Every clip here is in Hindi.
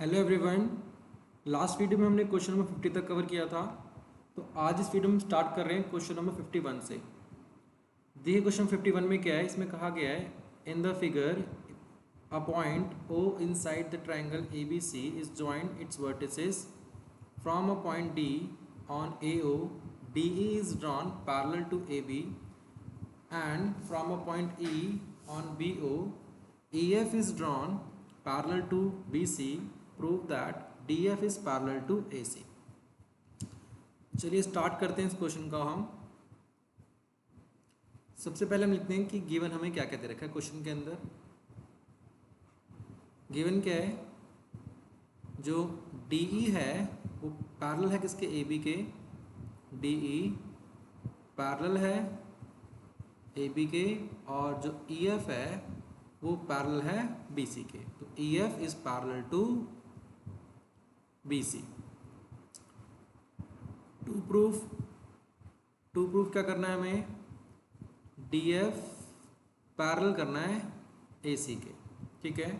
Hello everyone. लास्ट वीडियो में हमने क्वेश्चन नंबर 50 तक कवर किया था। तो आज इस वीडियो में स्टार्ट कर रहे हैं क्वेश्चन नंबर 51 से। देखिए क्वेश्चन 51 में क्या है, इसमें कहा गया है in the figure a point O inside the triangle A B C is joint its vertices from a point D on A O D E is drawn parallel to A B and from a point E on BO, EF is drawn parallel to BC. Prove that DF is parallel to AC. चलिए स्टार्ट करते हैं इस क्वेश्चन का। हम सबसे पहले हम लिखते हैं कि गिवन हमें क्या क्या दे रखा है क्वेश्चन के अंदर। गिवन क्या है, जो DE है वो पैरेलल है किसके, AB के। DE पैरेलल है AB के, और जो EF है वो पैरेलल है BC के। तो EF is parallel to BC। To proof क्या करना है हमें, DF पैरेलल करना है AC के। ठीक है,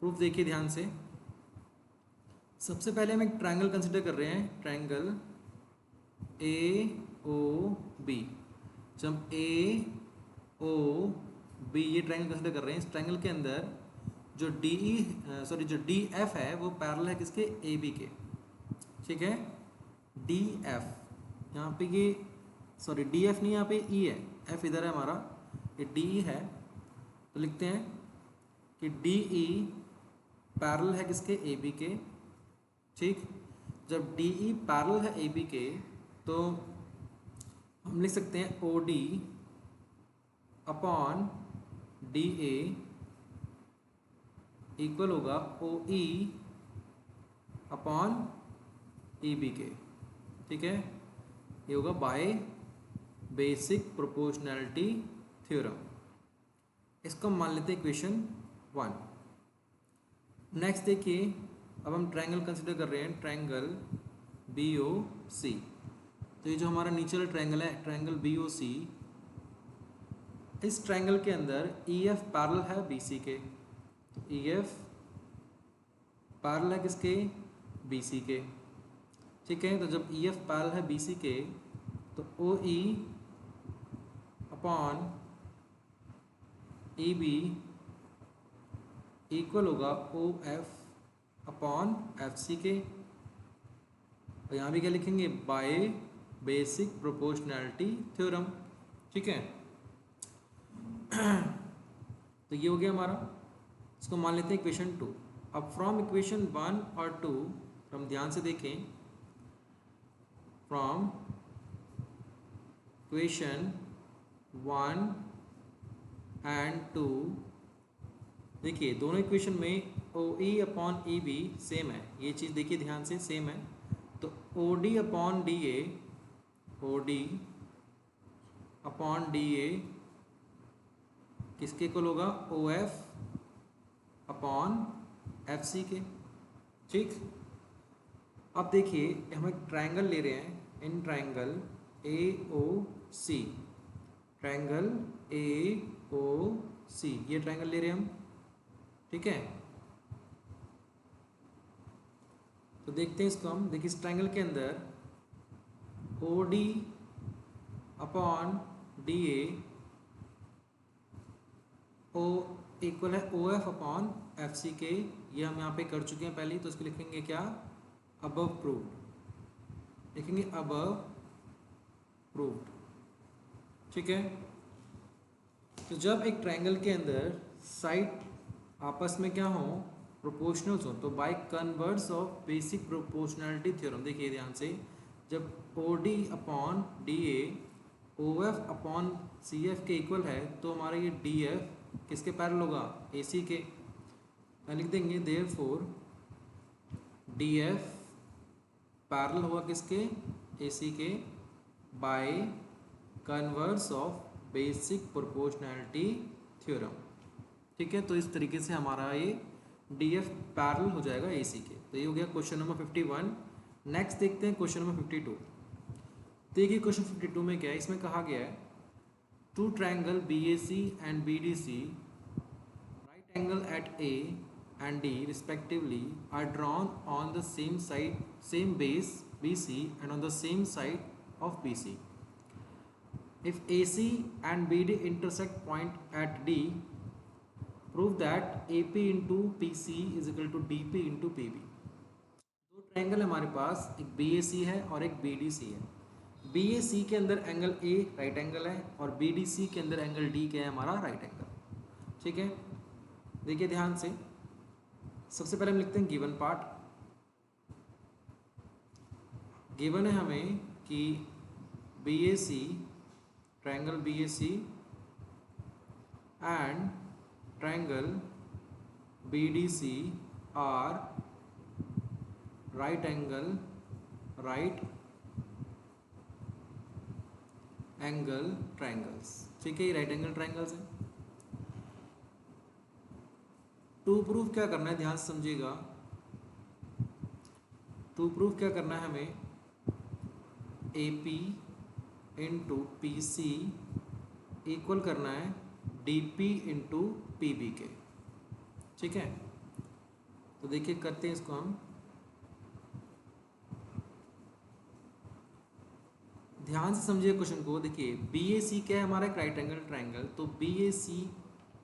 प्रूफ देखिए ध्यान से। सबसे पहले हम एक ट्रायंगल कंसिडर कर रहे हैं, ट्रायंगल AOB। जब AOB ये ट्रायंगल कंसिडर कर रहे हैं, इस ट्रायंगल के अंदर जो जो DF है वो पैरेलल है किसके, AB के। ठीक है, DF यहाँ पे ये DF नहीं, यहाँ पे E है, F इधर है हमारा, ये DE है। तो लिखते हैं कि DE पैरेलल है किसके, AB के। ठीक, जब DE पैरेलल है AB के तो हम लिख सकते हैं OD अपॉन DA इक्वल होगा OE अपॉन EB के। ठीक है, ये होगा बाय बेसिक प्रोपोर्शनैलिटी थ्योरम। इसको हम मान लेते हैं इक्वेशन 1। नेक्स्ट देखिए, अब हम ट्रायंगल कंसिडर कर रहे हैं, ट्रायंगल BOC। तो ये जो हमारा नीचे वाला ट्रायंगल है, ट्रायंगल BOC, इस ट्रायंगल के अंदर EF पैरेलल है BC के। तो EF पैरेलल है किसके, BC के। ठीक है, तो जब EF पैरेलल है BC के तो OE अपॉन EB इक्वल होगा OF अपॉन FC के। और यहाँ भी क्या लिखेंगे, बाय बेसिक प्रोपोर्शनैलिटी थ्योरम। ठीक है, तो ये हो गया हमारा। इसको मान लेते हैं इक्वेशन 2। अब फ्रॉम इक्वेशन 1 और 2 हम ध्यान से देखें, फ्रॉम इक्वेशन 1 एंड 2 देखिए दोनों इक्वेशन में OE अपॉन EB सेम है, ये चीज़ देखिए ध्यान से, सेम है। तो OD upon DA, OD upon DA किसके इक्वल होगा, OF अपॉन FC के। ठीक, अब देखिए हम एक ट्रायंगल ले रहे हैं, in triangle AOC, triangle AOC ये ट्रायंगल ले रहे हैं हम। ठीक है, तो देखते हैं इसको हम। देखिए इस ट्रायंगल के अंदर OD upon DA O equal है OF अपॉन FC के। ये हम यहाँ पे कर चुके हैं पहले, तो इसको लिखेंगे क्या, अबव प्रूव्ड, लिखेंगे अबव प्रूव्ड। ठीक है, तो जब एक ट्रायंगल के अंदर साइड आपस में क्या हो, प्रोपोर्शनल्स हो, तो bye converse of basic proportionality theorem. देखिए ध्यान से, जब OD upon DA OF upon CF के इक्वल है तो हमारा ये DF किसके पैरेलल होगा, AC के। मैं लिख देंगे देयरफॉर DF पैरेलल होगा किसके, AC के, bye converse of basic proportionality theorem. ठीक है, तो इस तरीके से हमारा ये DF पैरेलल हो जाएगा AC के। तो ये हो गया क्वेश्चन नंबर 51। नेक्स्ट देखते हैं क्वेश्चन नंबर 52। देखिए क्वेश्चन 52 में क्या है, इसमें कहा गया है two triangle BAC and BDC, right angle at A and D respectively are drawn on the same base BC and on the same side of BC. If AC and BD intersect point at D, prove that AP into PC is equal to DP into PB. दो ट्रायंगल है हमारे पास, एक BAC है और एक BDC है. BAC के अंदर एंगल A राइट एंगल है और BDC के अंदर एंगल D क्या है हमारा राइट एंगल. ठीक है, देखिए ध्यान से. सबसे पहले हम लिखते हैं गिवन पार्ट. गिवन है हमें कि BAC triangle BAC and triangle BDC are right angle triangles. ठीक है, ये राइट एंगल ट्रायंगल्स हैं. टू प्रूफ क्या करना है, ध्यान से समझिएगा. टू प्रूफ क्या करना है हमें, AP इंटू PC इक्वल करना है DP इंटू PB के. ठीक है, तो देखिए करते हैं इसको हम. ध्यान से समझिए क्वेश्चन को. देखिए BAC क्या है हमारा, एक राइट एंगल ट्रायंगल. तो BAC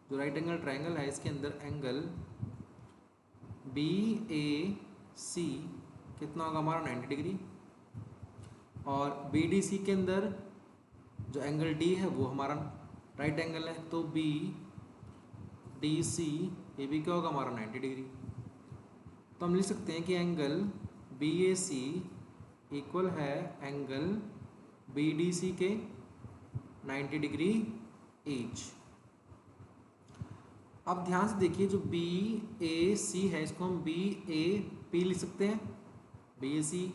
जो राइट एंगल ट्रायंगल है इसके अंदर एंगल BAC कितना होगा हमारा 90 डिग्री. और BDC के अंदर जो एंगल D है वो हमारा राइट एंगल है. तो BDC ये भी क्या होगा हमारा 90 डिग्री. तो हम लिख सकते हैं कि एंगल BAC इक्वल है एंगल BDC के 90 डिग्री ईच. अब ध्यान से देखिए, जो BAC है इसको हम BAP लिख सकते हैं. BAC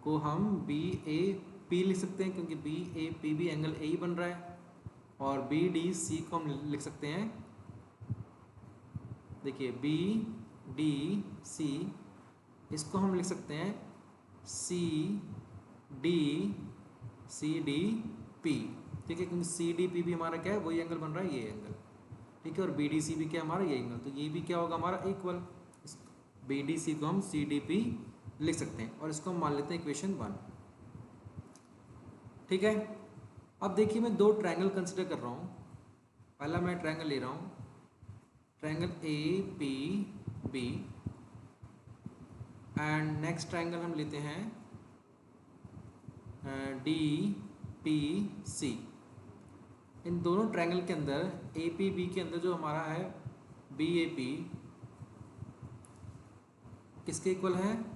को हम BAP लिख सकते हैं क्योंकि BAP भी एंगल A ही बन रहा है. और BDC को हम लिख सकते हैं, देखिए BDC इसको हम लिख सकते हैं CDP. ठीक है, क्योंकि CDP भी हमारा क्या है, वही एंगल बन रहा है, ये एंगल. ठीक है, और BDC भी क्या हमारा ये एंगल. तो ये भी क्या होगा हमारा इक्वल. BDC को हम CDP लिख सकते हैं और इसको हम मान लेते हैं इक्वेशन 1. ठीक है, अब देखिए मैं दो ट्रायंगल कंसिडर कर रहा हूँ. पहला मैं ट्रायंगल ले रहा हूँ, triangle APB and next triangle हम लेते हैं DPC. इन दोनों ट्रायंगल के अंदर APB के अंदर जो हमारा है BAP किसके इक्वल है,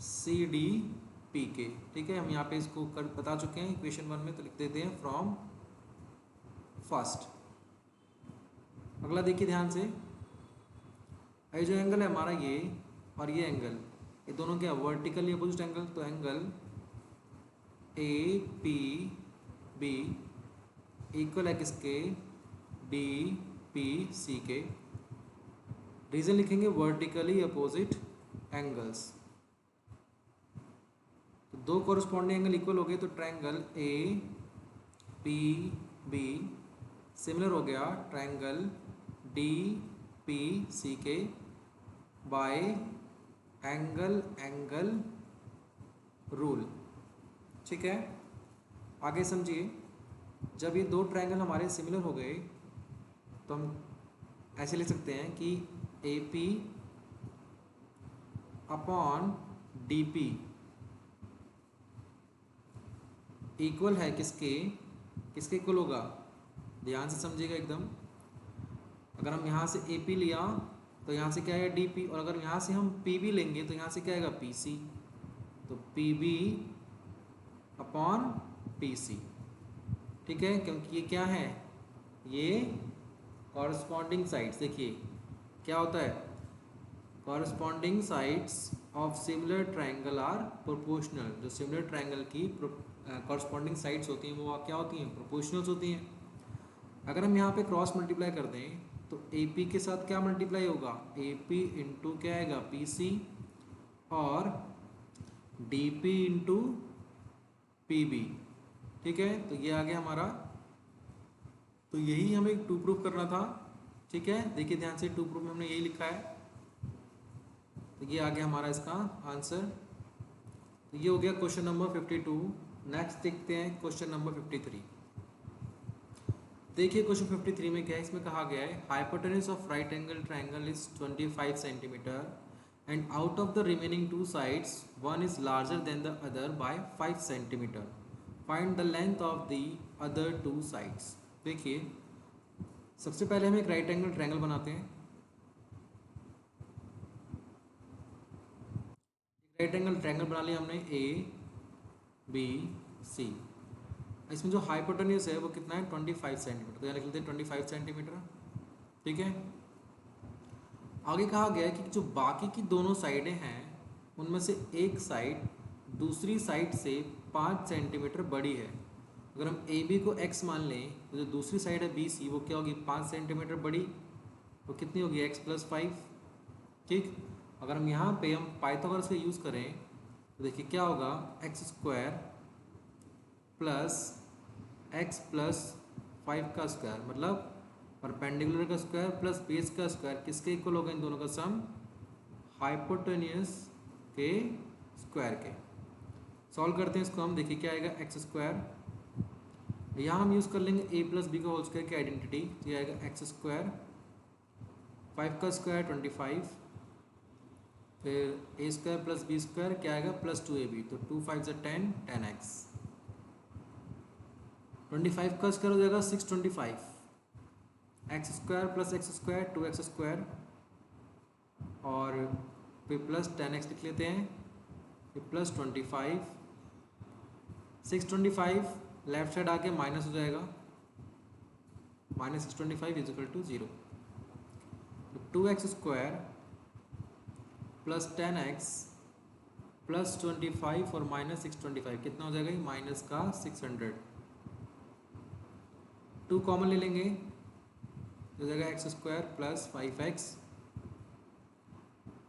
CDP के. ठीक है, हम यहाँ पे इसको कर बता चुके हैं इक्वेशन 1 में, तो लिख देते हैं फ्रॉम फर्स्ट. अगला देखिए ध्यान से, ये जो एंगल है हमारा ये और ये एंगल, ये दोनों क्या वर्टिकली अपोजिट एंगल. तो एंगल APB इक्वल है किसके, DPC के. रीजन लिखेंगे वर्टिकली अपोजिट एंगल्स. तो दो कोरस्पॉन्डिंग एंगल इक्वल हो गए, तो ट्रायंगल APB सिमिलर हो गया ट्रायंगल DPC के बाय एंगल रूल. ठीक है, आगे समझिए. जब ये दो ट्रायंगल हमारे सिमिलर हो गए तो हम ऐसे लिख सकते हैं कि AP अपॉन DP इक्वल है किसके इक्वल होगा. ध्यान से समझिएगा एकदम. अगर हम यहाँ से AP लिया तो यहाँ से क्या आएगा DP, और अगर यहाँ से हम PB लेंगे तो यहाँ से क्या आएगा PC. तो PB अपॉन PC. ठीक है, क्योंकि ये क्या है, ये कॉरस्पॉन्डिंग साइड्स. देखिए क्या होता है, corresponding sides of similar triangle are proportional. जो सिमिलर ट्रायंगल की कॉरस्पॉन्डिंग साइड्स होती हैं वो क्या होती हैं, प्रोपोर्शनल्स होती हैं. अगर हम यहाँ पे क्रॉस मल्टीप्लाई कर दें तो AP के साथ क्या मल्टीप्लाई होगा, AP इंटू क्या आएगा PC और DP इंटू PB. ठीक है, तो ये आ गया हमारा. तो यही हमें टू प्रूफ करना था ठीक है, देखिए ध्यान से, टू प्रूफ में हमने यही लिखा है। तो ये आ गया हमारा इसका आंसर। तो ये हो गया क्वेश्चन नंबर 52। नेक्स्ट देखते हैं क्वेश्चन नंबर 53। देखिए क्वेश्चन 53 में क्या है, इसमें कहा गया है hypotenuse of right angle triangle is 25 centimetre and out of the remaining two sides one is larger than the other by 5 centimetre. Find the length of the other two sides. देखिए सबसे पहले हम एक राइट एंगल ट्राइंगल बनाते हैं। राइट एंगल ट्राइंगल बना लिया हमने, ए बी सी। इसमें जो हाइपोटेन्यूज है वो कितना है, 25 सेंटीमीटर। तो यहाँ लिख लेते हैं 25 सेंटीमीटर। ठीक है, आगे कहा गया है कि जो बाकी की दोनों साइडें हैं उनमें से एक साइड दूसरी साइड से 5 सेंटीमीटर बड़ी है। अगर हम ए बी को x मान लें तो जो दूसरी साइड है बी सी वो क्या होगी, 5 सेंटीमीटर बड़ी। वो कितनी होगी, x + 5। ठीक, अगर हम यहाँ पे हम पाइथागोरस का यूज़ करें तो देखिए क्या होगा, x² प्लस x प्लस 5 का स्क्वायर, मतलब परपेंडिकुलर का स्क्वायर प्लस बेस का स्क्वायर किसके इक्वल होगा, इन दोनों का सम, हाइपोटेन्यूज के स्क्वायर के। सॉल्व करते हैं इसको हम, देखिए क्या आएगा, x²। यहाँ हम यूज़ कर लेंगे a + b का होल स्क्वायर की आइडेंटिटी। तो ये आएगा x², 5 का स्क्वायर 25, फिर a² प्लस b² क्या आएगा, +2ab। तो 2 5 = 10, 10x। 25 का स्क्वायर हो जाएगा 625, x² प्लस x² 2x², और फिर प्लस 10x लिख लेते हैं, फिर +25। 625 लेफ्ट साइड आके माइनस हो जाएगा, -625 = 0। तो 2x² प्लस 10x प्लस 25 और -625 कितना हो जाएगा, माइनस का 600। 2 कॉमन ले लेंगे, हो जाएगा x² प्लस 5x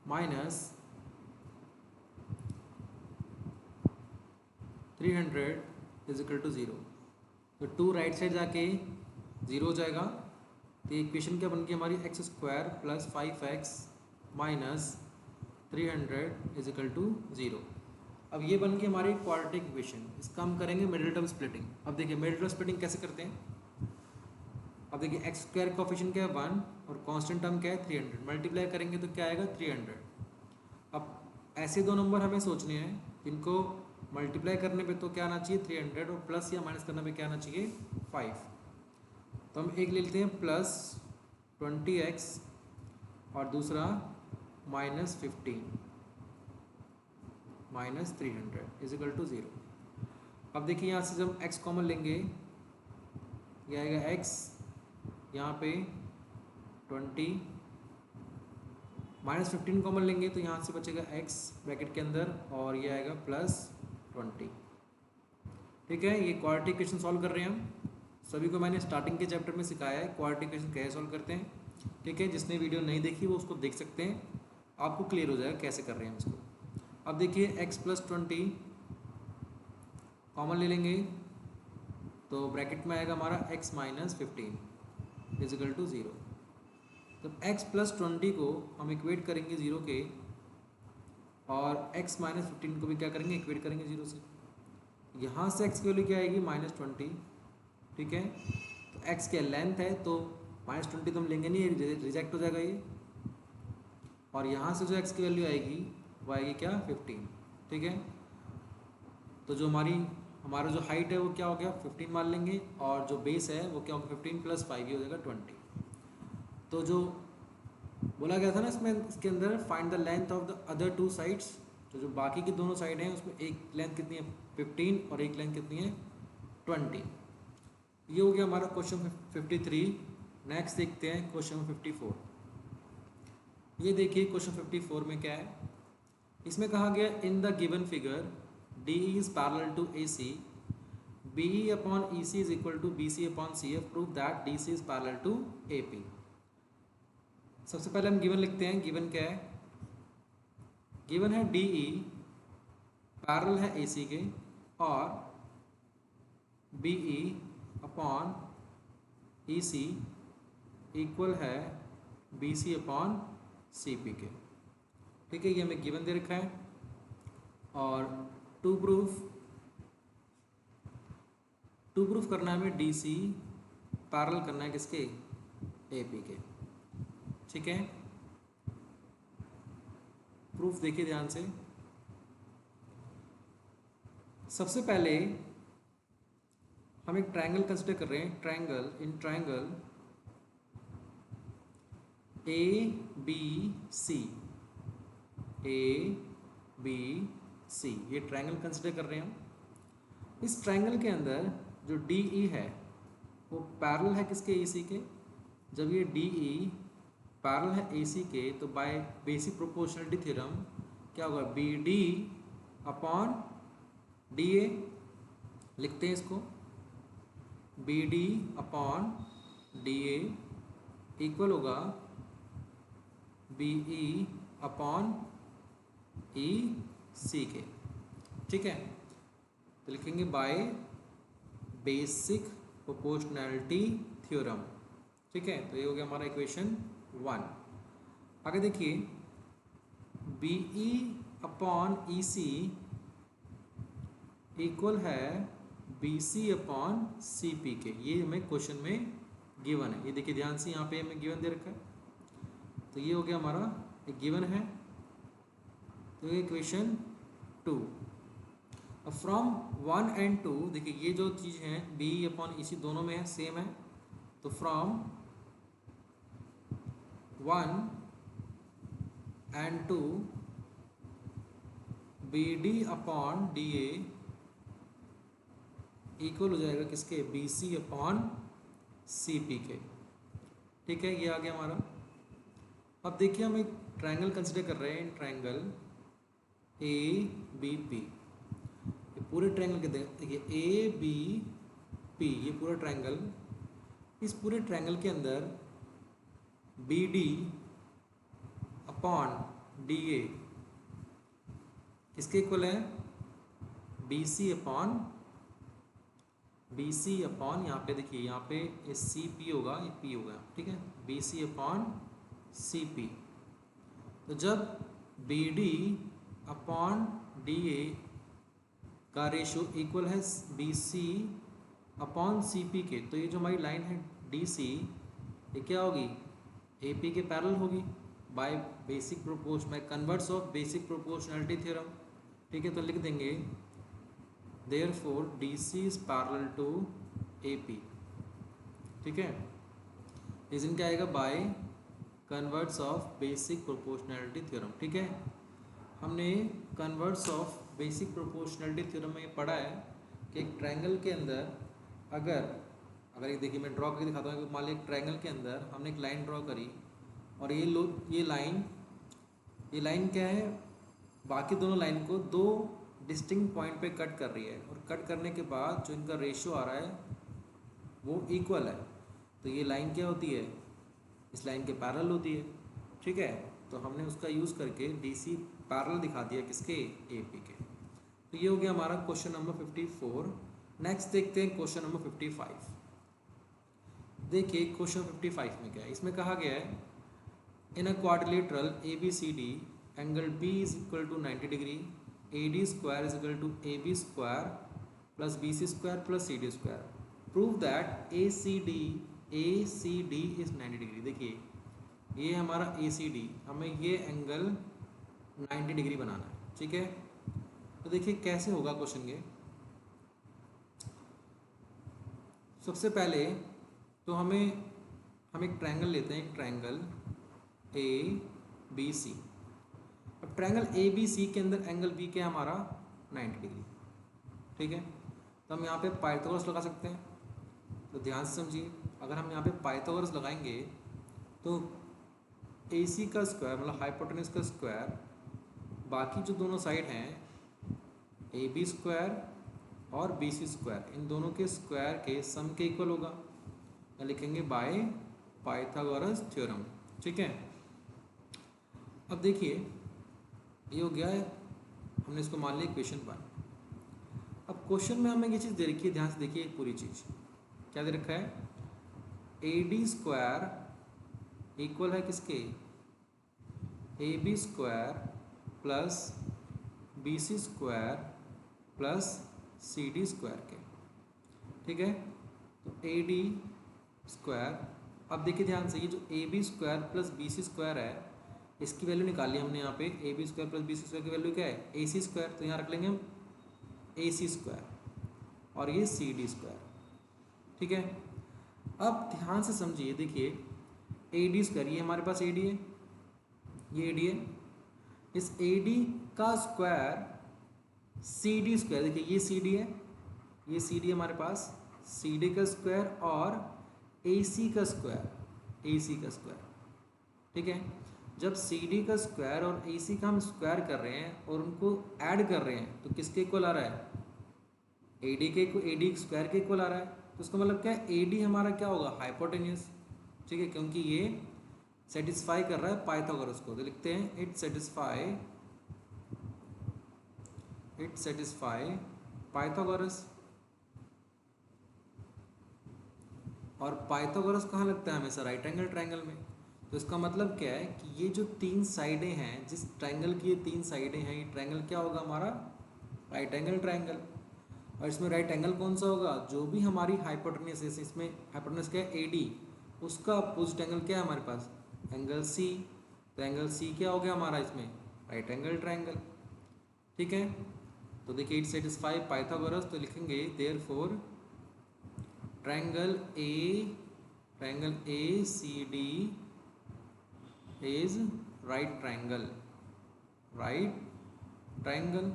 माइनस 300 = 0। तो 2 राइट साइड जाके 0 हो जाएगा। तो इक्वेशन क्या बन गई हमारी, x² प्लस 5x माइनस 300 = 0। अब ये बन गई हमारी क्वाड्रेटिक इक्वेशन। इसका हम करेंगे मिडिल टर्म स्प्लिटिंग। अब देखिए मिडिल टर्म स्प्लिटिंग कैसे करते हैं। अब देखिए x² कोफिशिएंट क्या है 1 और कांस्टेंट टर्म क्या है 300, मल्टीप्लाई करेंगे तो क्या आएगा 300। अब ऐसे दो नंबर हमें सोचने हैं जिनको मल्टीप्लाई करने पे तो क्या आना चाहिए 300, और प्लस या माइनस करने पे क्या आना चाहिए 5। तो हम एक ले लेते हैं +20x और दूसरा -15 -300 = 0। अब देखिए यहाँ से जब x कॉमन लेंगे, ये आएगा x, यहाँ पे 20 -15 कॉमन लेंगे तो यहाँ से बचेगा x ब्रैकेट के अंदर, और ये आएगा +20। ठीक है, ये क्वाड्रेटिक इक्वेशन सॉल्व कर रहे हैं हम। सभी को मैंने स्टार्टिंग के चैप्टर में सिखाया है क्वाड्रेटिक इक्वेशन कैसे सॉल्व करते हैं। ठीक है, जिसने वीडियो नहीं देखी वो उसको देख सकते हैं, आपको क्लियर हो जाएगा कैसे कर रहे हैं हम इसको। अब देखिए x + 20 कॉमन ले लेंगे तो ब्रैकेट में आएगा हमारा x - 15 = 0। तो x + 20 को हम इक्वेट करेंगे 0 के, और x - 15 को भी क्या करेंगे, इक्वेट करेंगे 0 से। यहाँ से x की वैल्यू क्या आएगी, -20। ठीक है, तो x क्या लेंथ है, तो -20 तो हम लेंगे नहीं, रिजेक्ट हो जाएगा ये। और यहाँ से जो x की वैल्यू आएगी वो आएगी क्या, 15। ठीक है, तो जो हमारा जो हाइट है वो क्या हो गया 15 मान लेंगे, और जो बेस है वो क्या होगा 15 + 5 हो जाएगा 20। तो जो बोला गया था ना इसमें, इसके अंदर find the length of the other two sides, तो जो बाकी की दोनों साइड हैं उसमें एक लेंथ कितनी है 15 और एक लेंथ कितनी है 20। ये हो गया हमारा क्वेश्चन 53। नेक्स्ट देखते हैं क्वेश्चन 54। ये देखिए क्वेश्चन 54 में क्या है, इसमें कहा गया in the given figure DE is parallel to AC, BE upon EC is equal to BC upon CF, prove that DC is parallel to AP। सबसे पहले हम गिवन लिखते हैं। गिवन क्या है, गिवन है DE पैरेलल है AC के, और BE अपॉन EC इक्वल है B C upon C P के। ठीक है, ये हमें गिवन दे रखा है। और टू प्रूफ करना है हमें डी सी पैरेलल करना है किसके, ए पी के। ठीक है, प्रूफ देखिए ध्यान से। सबसे पहले हम एक ट्रायंगल कंसिडर कर रहे हैं। ट्रायंगल ए बी सी, ये ट्रायंगल कंसिडर कर रहे हैं हम। इस ट्रायंगल के अंदर जो डी ई है वो पैरेलल है किसके, ए सी के। जब ये डी ई पैरेलल है ए सी के तो बाय बेसिक प्रोपोर्शनलिटी थ्योरम क्या होगा, B D upon D A. लिखते हैं इसको, B D upon D A equal होगा B E upon E C के। ठीक है, तो लिखेंगे बाय बेसिक प्रोपोर्शनैलिटी थ्योरम। ठीक है, तो ये हो गया हमारा इक्वेशन 1। आगे देखिए, B E upon E C equal है B C upon C P के। ये हमें क्वेश्चन में गिवन है। ये देखिए ध्यान से, यहाँ पे हमें गिवन दे रखा है। तो ये हो गया हमारा एक गिवन है। तो ये इक्वेशन 2। अब फ्रॉम 1 एंड 2 देखिए, ये जो चीज़ है बी अपॉन ई सी दोनों में है, सेम है। तो from 1 and 2 B D upon D A equal हो जाएगा किसके, B C upon C P के। ठीक है, ये आ गया हमारा। अब देखिए हम एक ट्रायंगल कंसिडर कर रहे हैं। ट्रायंगल ए बी पी, ये पूरे ट्रायंगल के देखिए ए बी पी, ये पूरा ट्रायंगल। इस पूरे ट्रायंगल के अंदर B D upon D A किसके इक्वल है, बी सी अपॉन यहाँ पे देखिए, यहाँ पे ये सी पी होगा, ये पी होगा। ठीक है, B C upon C P. तो जब B D upon D A का रेशो इक्वल है B C upon C P के, तो ये जो हमारी लाइन है डी सी, ये क्या होगी, ए पी के पैरेलल होगी by basic proportion, by converse of basic proportionality theorem. ठीक है, तो लिख देंगे therefore DC is parallel to AP। ठीक है, रीजन क्या आएगा, bye converse of basic proportionality theorem. ठीक है, हमने converse of basic proportionality theorem में ये पढ़ा है कि एक ट्रायंगल के अंदर अगर ये देखिए मैं ड्रॉ करके दिखाता हूँ। मान लीजिए एक ट्रायंगल के अंदर हमने एक लाइन ड्रॉ करी और ये लाइन क्या है, बाकी दोनों लाइन को दो डिस्टिंक्ट पॉइंट पे कट कर रही है, और कट करने के बाद जो इनका रेशियो आ रहा है वो इक्वल है। तो ये लाइन क्या होती है, इस लाइन के पैरेलल होती है। ठीक है, तो हमने उसका यूज़ करके डीसी पैरेलल दिखा दिया किसके, एपी के। तो ये हो गया हमारा क्वेश्चन नंबर 54। नेक्स्ट देखते हैं क्वेश्चन नंबर 55। देखिए क्वेश्चन 55 में क्या है, इसमें कहा गया है in a quadrilateral A B C D angle B is equal to 90 degree, AD square is equal to AB square plus BC square plus CD square. Prove that ACD is 90 degree. देखिए ये हमारा ACD, हमें ये एंगल 90 डिग्री बनाना है। ठीक है, तो देखिए कैसे होगा क्वेश्चन ये। सबसे पहले तो हम एक ट्रायंगल लेते हैं, एक ट्रायंगल ABC। अब ट्रायंगल ए बी सी के अंदर एंगल बी क्या है हमारा, 90 डिग्री। ठीक है, तो हम यहाँ पे पाइथागोरस लगा सकते हैं। तो ध्यान से समझिए, अगर हम यहाँ पे पाइथागोरस लगाएंगे तो ए सी का स्क्वायर मतलब हाइपोटेन्यूज का स्क्वायर, बाकी जो दोनों साइड हैं ए बी स्क्वायर और बी सी स्क्वायर, इन दोनों के स्क्वायर के सम के इक्वल होगा। या लिखेंगे बाय पाइथागोरस थ्योरम। ठीक है, अब देखिए ये हो गया है, हमने इसको मान लिया इक्वेशन 1। अब क्वेश्चन में हमें ये चीज़ दे रखी है, ध्यान से देखिए पूरी चीज़ क्या दे रखा है, ए डी स्क्वायर इक्वल है किसके, A B square plus B C square plus C D square के। ठीक है, तो ए डी स्क्वायर, अब देखिए ध्यान से, ये जो A B square plus B C square है इसकी वैल्यू निकाली हमने यहाँ पे, A B square plus B C square की वैल्यू क्या है, ए सी स्क्वायर, तो यहाँ रख लेंगे हम ए सी स्क्वायर और ये सी डी स्क्वायर। ठीक है, अब ध्यान से समझिए, देखिए ए डी स्क्वायर, ये हमारे पास ए डी है, ये ए डी है, इस ए डी का स्क्वायर सी डी स्क्वायर, देखिए ये सी डी है, ये सी डी हमारे पास, सी डी का स्क्वायर और ए सी का स्क्वायर, ए सी का स्क्वायर। ठीक है, जब सी डी का स्क्वायर और ए सी का हम स्क्वायर कर रहे हैं और उनको ऐड कर रहे हैं तो किसके इक्वल आ रहा है, ए डी के, ए डी स्क्वायर के इक्वल आ रहा है। तो उसका मतलब क्या है, ए डी हमारा क्या होगा, हाइपोटेन्यूस। ठीक है, क्योंकि ये सेटिस्फाई कर रहा है पाइथागोरस को, तो लिखते हैं इट सेटिस्फाई पाइथागोरस। और पाइथागोरस कहाँ लगता है हमेशा, राइट एंगल ट्रायंगल में। तो इसका मतलब क्या है कि ये जो तीन साइडें हैं, जिस ट्रायंगल की ये तीन साइडें हैं, ये ट्रायंगल क्या होगा हमारा, राइट एंगल ट्रायंगल। और इसमें राइट एंगल कौन सा होगा, जो भी हमारी हाइपोटेन्यूस है, इसमें हाइपोटेन्यूस क्या है, ए डी, उसका अपोजिट एंगल क्या है हमारे पास, एंगल सी। तो एंगल सी क्या हो गया हमारा इसमें, राइट एंगल ट्रायंगल। ठीक है, तो देखिए इट सेटिस्फाई पाइथागोरस, तो लिखेंगे therefore triangle A C D is right triangle, right triangle.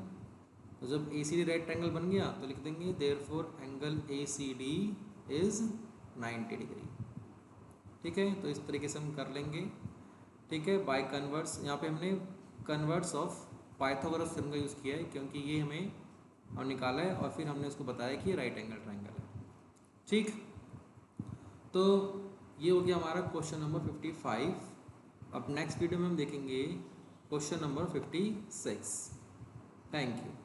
तो जब A C D right triangle बन गया तो लिख देंगे therefore angle A C D is 90 degree. ठीक है, तो इस तरीके से हम कर लेंगे। ठीक है, बाय कन्वर्ट्स, यहाँ पे हमने कन्वर्ट्स ऑफ पाइथागोरस थ्योरम का यूज़ किया है, क्योंकि ये हमें और निकाला है और फिर हमने उसको बताया कि ये राइट एंगल ट्रायंगल है। ठीक, तो ये हो गया हमारा क्वेश्चन नंबर 55। अब नेक्स्ट वीडियो में हम देखेंगे क्वेश्चन नंबर 56। Thank you.